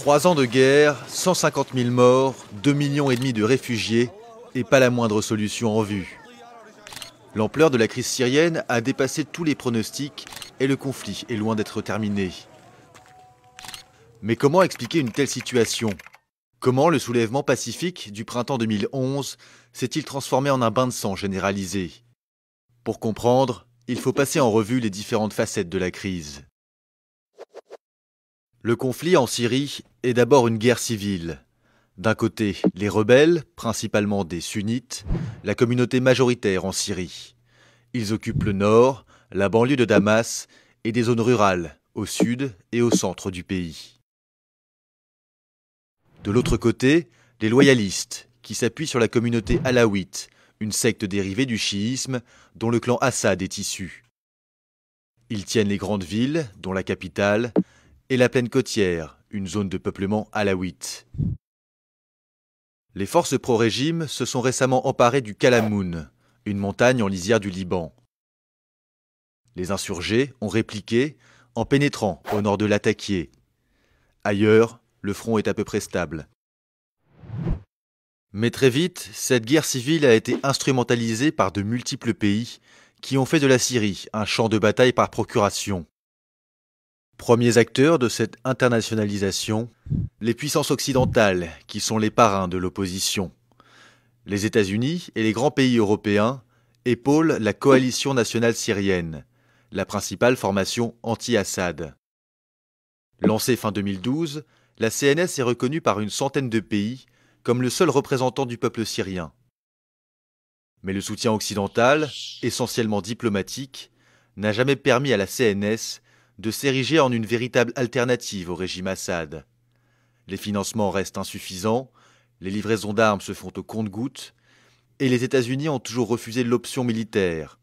3 ans de guerre, 150 000 morts, 2,5 millions de réfugiés et pas la moindre solution en vue. L'ampleur de la crise syrienne a dépassé tous les pronostics et le conflit est loin d'être terminé. Mais comment expliquer une telle situation? Comment le soulèvement pacifique du printemps 2011 s'est-il transformé en un bain de sang généralisé? Pour comprendre, il faut passer en revue les différentes facettes de la crise. Le conflit en Syrie est d'abord une guerre civile. D'un côté, les rebelles, principalement des sunnites, la communauté majoritaire en Syrie. Ils occupent le nord, la banlieue de Damas et des zones rurales, au sud et au centre du pays. De l'autre côté, les loyalistes, qui s'appuient sur la communauté alaouite, une secte dérivée du chiisme dont le clan Assad est issu. Ils tiennent les grandes villes, dont la capitale, et la plaine côtière, une zone de peuplement alaouite. Les forces pro-régime se sont récemment emparées du Kalamoun, une montagne en lisière du Liban. Les insurgés ont répliqué en pénétrant au nord de Latakié. Ailleurs, le front est à peu près stable. Mais très vite, cette guerre civile a été instrumentalisée par de multiples pays qui ont fait de la Syrie un champ de bataille par procuration. Premiers acteurs de cette internationalisation, les puissances occidentales, qui sont les parrains de l'opposition. Les États-Unis et les grands pays européens épaulent la coalition nationale syrienne, la principale formation anti-Assad. Lancée fin 2012, la CNS est reconnue par une centaine de pays comme le seul représentant du peuple syrien. Mais le soutien occidental, essentiellement diplomatique, n'a jamais permis à la CNS de s'ériger en une véritable alternative au régime Assad. Les financements restent insuffisants, les livraisons d'armes se font au compte-gouttes, et les États-Unis ont toujours refusé l'option militaire,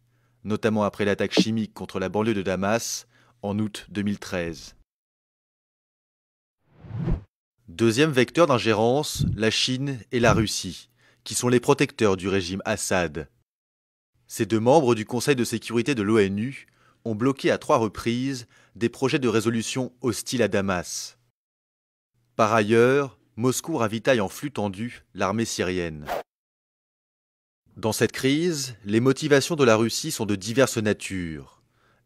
notamment après l'attaque chimique contre la banlieue de Damas en août 2013. Deuxième vecteur d'ingérence, la Chine et la Russie, qui sont les protecteurs du régime Assad. Ces deux membres du Conseil de sécurité de l'ONU ont bloqué à 3 reprises des projets de résolution hostiles à Damas. Par ailleurs, Moscou ravitaille en flux tendu l'armée syrienne. Dans cette crise, les motivations de la Russie sont de diverses natures.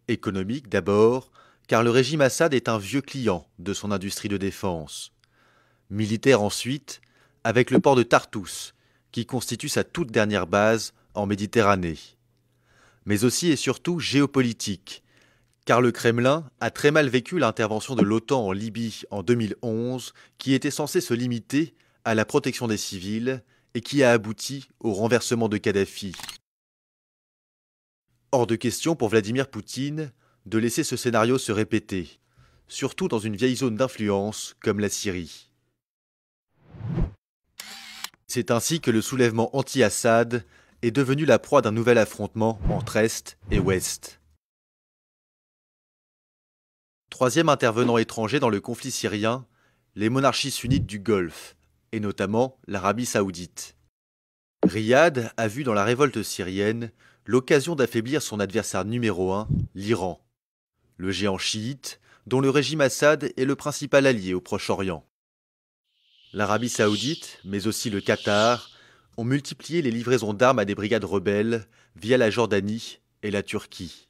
Économique d'abord, car le régime Assad est un vieux client de son industrie de défense. Militaire ensuite, avec le port de Tartous, qui constitue sa toute dernière base en Méditerranée. Mais aussi et surtout géopolitique, car le Kremlin a très mal vécu l'intervention de l'OTAN en Libye en 2011, qui était censée se limiter à la protection des civils et qui a abouti au renversement de Kadhafi. Hors de question pour Vladimir Poutine de laisser ce scénario se répéter, surtout dans une vieille zone d'influence comme la Syrie. C'est ainsi que le soulèvement anti-Assad est devenu la proie d'un nouvel affrontement entre Est et Ouest. Troisième intervenant étranger dans le conflit syrien, les monarchies sunnites du Golfe, et notamment l'Arabie saoudite. Riyad a vu dans la révolte syrienne l'occasion d'affaiblir son adversaire numéro 1, l'Iran, le géant chiite dont le régime Assad est le principal allié au Proche-Orient. L'Arabie saoudite, mais aussi le Qatar, ont multiplié les livraisons d'armes à des brigades rebelles via la Jordanie et la Turquie.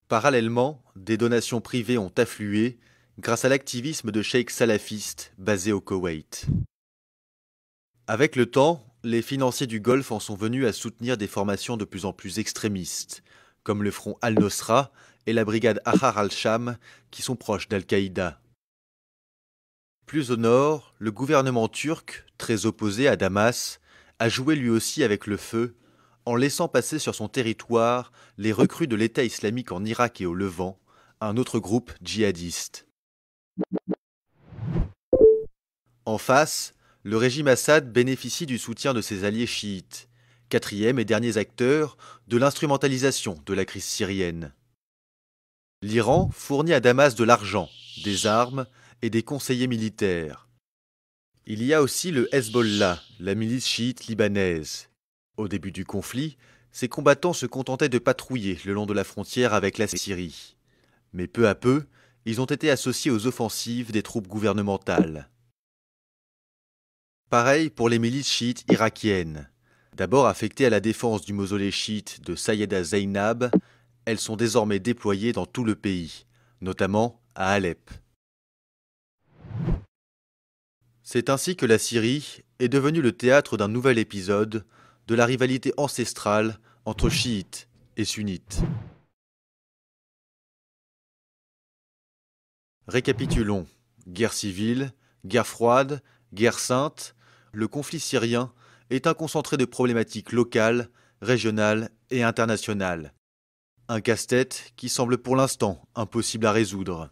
Parallèlement, des donations privées ont afflué grâce à l'activisme de cheikh salafistes basés au Koweït. Avec le temps, les financiers du Golfe en sont venus à soutenir des formations de plus en plus extrémistes, comme le front Al-Nosra et la brigade Ahrar al-Sham, qui sont proches d'Al-Qaïda. Plus au nord, le gouvernement turc, très opposé à Damas, a joué lui aussi avec le feu, en laissant passer sur son territoire les recrues de l'État islamique en Irak et au Levant, un autre groupe djihadiste. En face, le régime Assad bénéficie du soutien de ses alliés chiites, quatrième et derniers acteurs de l'instrumentalisation de la crise syrienne. L'Iran fournit à Damas de l'argent, des armes et des conseillers militaires. Il y a aussi le Hezbollah, la milice chiite libanaise. Au début du conflit, ces combattants se contentaient de patrouiller le long de la frontière avec la Syrie. Mais peu à peu, Ils ont été associés aux offensives des troupes gouvernementales. Pareil pour les milices chiites irakiennes. D'abord affectées à la défense du mausolée chiite de Sayyeda Zainab, elles sont désormais déployées dans tout le pays, notamment à Alep. C'est ainsi que la Syrie est devenue le théâtre d'un nouvel épisode de la rivalité ancestrale entre chiites et sunnites. Récapitulons. Guerre civile, guerre froide, guerre sainte, le conflit syrien est un concentré de problématiques locales, régionales et internationales. Un casse-tête qui semble pour l'instant impossible à résoudre.